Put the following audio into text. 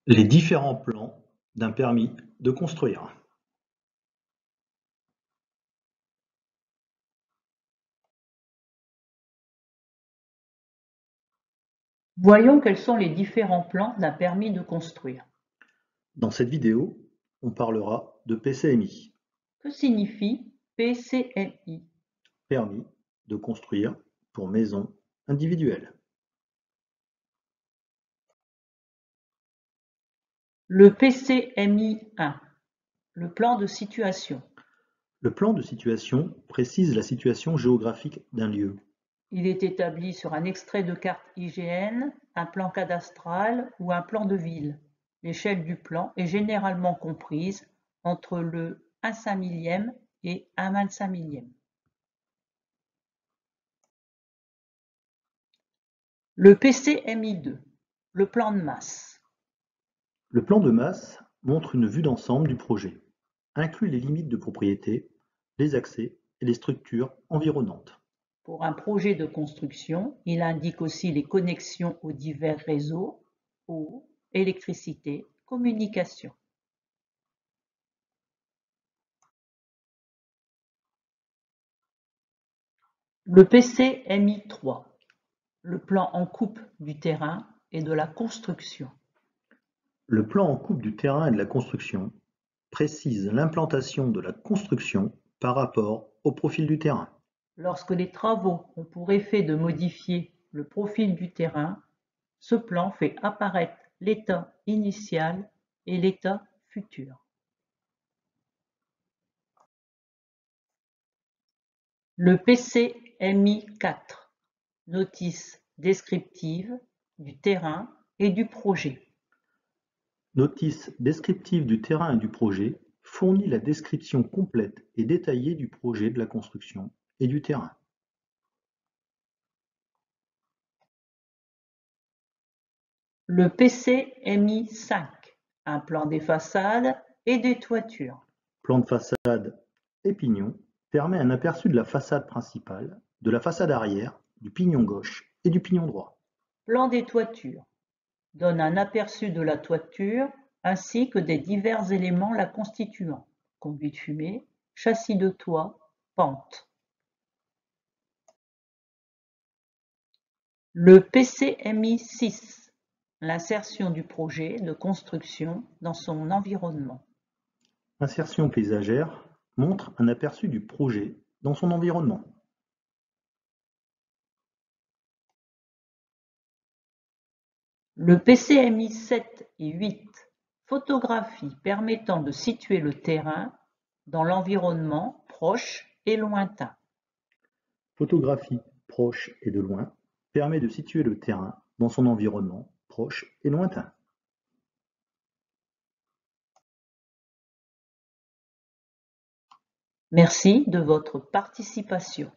Les différents plans d'un permis de construire. Voyons quels sont les différents plans d'un permis de construire. Dans cette vidéo, on parlera de PCMI, Que signifie PCMI? permis de construire pour maison individuelle. Le PCMI 1, le plan de situation. Le plan de situation précise la situation géographique d'un lieu. Il est établi sur un extrait de carte IGN, un plan cadastral ou un plan de ville. L'échelle du plan est généralement comprise entre le 1/5 millième et 1/25 millième. Le PCMI 2, le plan de masse. Le plan de masse montre une vue d'ensemble du projet, inclut les limites de propriété, les accès et les structures environnantes. Pour un projet de construction, il indique aussi les connexions aux divers réseaux, eau, électricité, communication. Le PCMI 3, le plan en coupe du terrain et de la construction. Le plan en coupe du terrain et de la construction précise l'implantation de la construction par rapport au profil du terrain. Lorsque les travaux ont pour effet de modifier le profil du terrain, ce plan fait apparaître l'état initial et l'état futur. Le PCMI 4, notice descriptive du terrain et du projet. Notice descriptive du terrain et du projet fournit la description complète et détaillée du projet de la construction et du terrain. Le PCMI 5, un plan des façades et des toitures. Plan de façade et pignon permet un aperçu de la façade principale, de la façade arrière, du pignon gauche et du pignon droit. Plan des toitures donne un aperçu de la toiture ainsi que des divers éléments la constituant, conduit de fumée, châssis de toit, pente. Le PCMI 6, l'insertion du projet de construction dans son environnement. Insertion paysagère montre un aperçu du projet dans son environnement. Le PCMI 7 et 8, photographie permettant de situer le terrain dans l'environnement proche et lointain. Photographie proche et de loin permet de situer le terrain dans son environnement proche et lointain. Merci de votre participation.